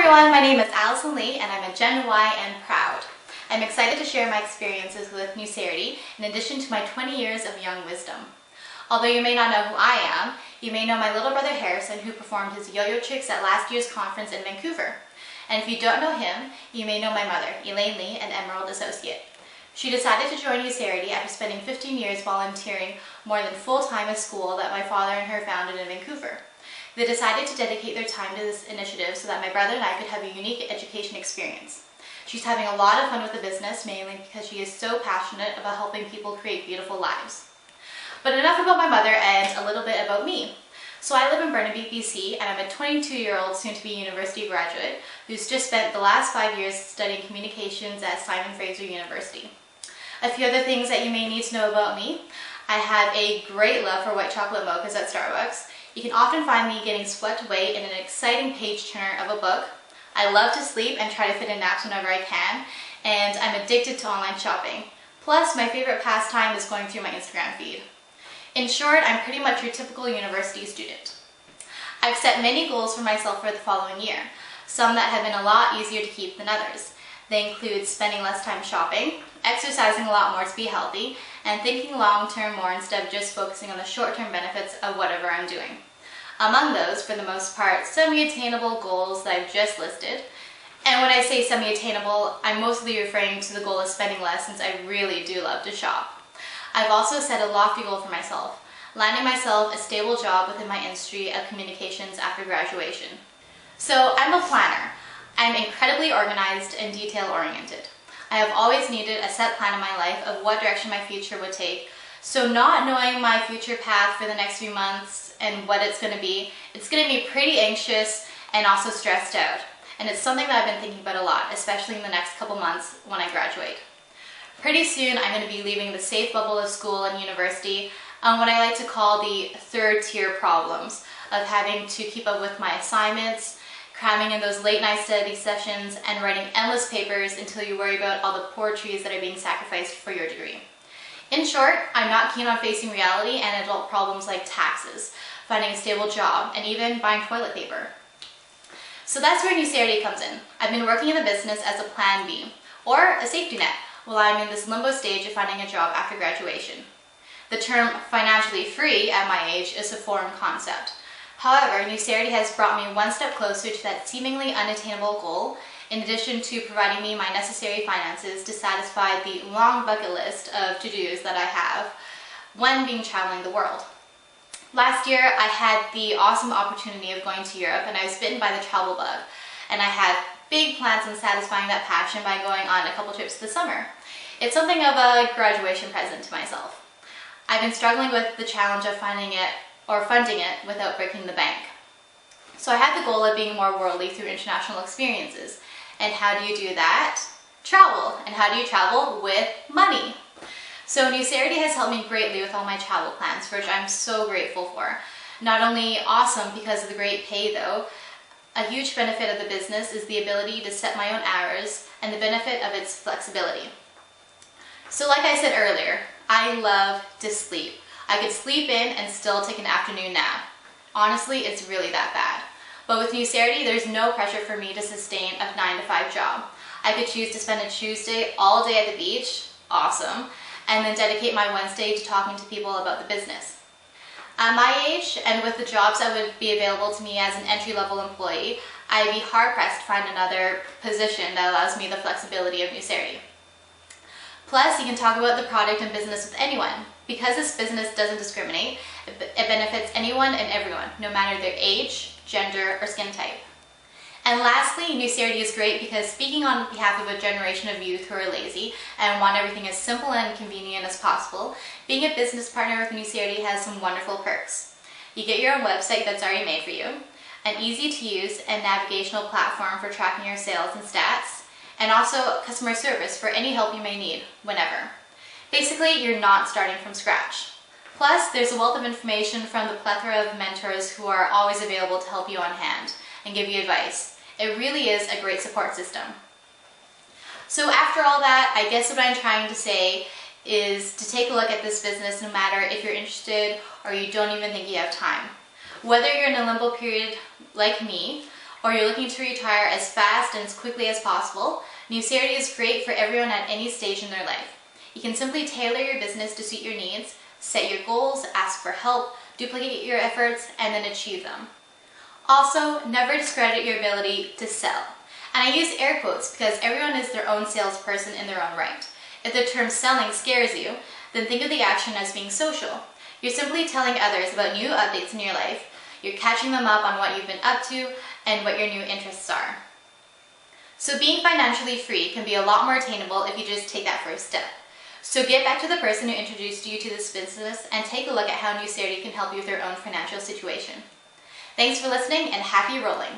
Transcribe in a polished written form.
everyone, my name is Allison and I'm a Gen Y and proud. I'm excited to share my experiences with Nucerity in addition to my 20 years of young wisdom. Although you may not know who I am, you may know my little brother Harrison, who performed his yo-yo tricks at last year's conference in Vancouver. And if you don't know him, you may know my mother, Elaine Lee, an Emerald Associate. She decided to join Nucerity after spending 15 years volunteering more than full-time at school that my father and her founded in Vancouver. They decided to dedicate their time to this initiative so that my brother and I could have a unique education experience. She's having a lot of fun with the business, mainly because she is so passionate about helping people create beautiful lives. But enough about my mother and a little bit about me. So I live in Burnaby, BC, and I'm a 22-year-old soon-to-be university graduate who's just spent the last 5 years studying communications at Simon Fraser University. A few other things that you may need to know about me. I have a great love for white chocolate mochas at Starbucks. You can often find me getting swept away in an exciting page turner of a book. I love to sleep and try to fit in naps whenever I can, and I'm addicted to online shopping. Plus, my favorite pastime is going through my Instagram feed. In short, I'm pretty much your typical university student. I've set many goals for myself for the following year, some that have been a lot easier to keep than others. They include spending less time shopping, exercising a lot more to be healthy, and thinking long-term more instead of just focusing on the short-term benefits of whatever I'm doing. Among those, for the most part, semi-attainable goals that I've just listed. And when I say semi-attainable, I'm mostly referring to the goal of spending less, since I really do love to shop. I've also set a lofty goal for myself, landing myself a stable job within my industry of communications after graduation. So I'm a planner. I'm incredibly organized and detail-oriented. I have always needed a set plan in my life of what direction my future would take, so not knowing my future path for the next few months and what it's going to be me pretty anxious and also stressed out. And it's something that I've been thinking about a lot, especially in the next couple months when I graduate. Pretty soon I'm going to be leaving the safe bubble of school and university on what I like to call the third-tier problems of having to keep up with my assignments, cramming in those late-night study sessions, and writing endless papers until you worry about all the poor trees that are being sacrificed for your degree. In short, I'm not keen on facing reality and adult problems like taxes, finding a stable job, and even buying toilet paper. So that's where Nucerity comes in. I've been working in the business as a plan B, or a safety net, while I'm in this limbo stage of finding a job after graduation. The term financially free at my age is a foreign concept. However, Nucerity has brought me one step closer to that seemingly unattainable goal, in addition to providing me my necessary finances to satisfy the long bucket list of to-dos that I have when being traveling the world. Last year, I had the awesome opportunity of going to Europe, and I was bitten by the travel bug, and I had big plans on satisfying that passion by going on a couple trips this summer. It's something of a graduation present to myself. I've been struggling with the challenge of funding it without breaking the bank. So I had the goal of being more worldly through international experiences. And how do you do that? Travel. And how do you travel? With money. So Nucerity has helped me greatly with all my travel plans, for which I'm so grateful for. Not only awesome because of the great pay though, a huge benefit of the business is the ability to set my own hours and the benefit of its flexibility. So like I said earlier, I love to sleep. I could sleep in and still take an afternoon nap. Honestly, it's really that bad. But with Nucerity, there's no pressure for me to sustain a 9-to-5 job. I could choose to spend a Tuesday all day at the beach, awesome, and then dedicate my Wednesday to talking to people about the business. At my age, and with the jobs that would be available to me as an entry-level employee, I'd be hard-pressed to find another position that allows me the flexibility of Nucerity. Plus, you can talk about the product and business with anyone. Because this business doesn't discriminate, it benefits anyone and everyone, no matter their age, gender, or skin type. And lastly, Nucerity is great because, speaking on behalf of a generation of youth who are lazy and want everything as simple and convenient as possible, being a business partner with Nucerity has some wonderful perks. You get your own website that's already made for you, an easy-to-use and navigational platform for tracking your sales and stats, and also customer service for any help you may need, whenever. Basically, you're not starting from scratch. Plus, there's a wealth of information from the plethora of mentors who are always available to help you on hand and give you advice. It really is a great support system. So after all that, I guess what I'm trying to say is to take a look at this business no matter if you're interested or you don't even think you have time. Whether you're in a limbo period like me, or you're looking to retire as fast and as quickly as possible, Nucerity is great for everyone at any stage in their life. You can simply tailor your business to suit your needs, set your goals, ask for help, duplicate your efforts, and then achieve them. Also, never discredit your ability to sell. And I use air quotes because everyone is their own salesperson in their own right. If the term selling scares you, then think of the action as being social. You're simply telling others about new updates in your life. You're catching them up on what you've been up to and what your new interests are. So being financially free can be a lot more attainable if you just take that first step. So get back to the person who introduced you to this business and take a look at how Nucerity can help you with your own financial situation. Thanks for listening and happy rolling!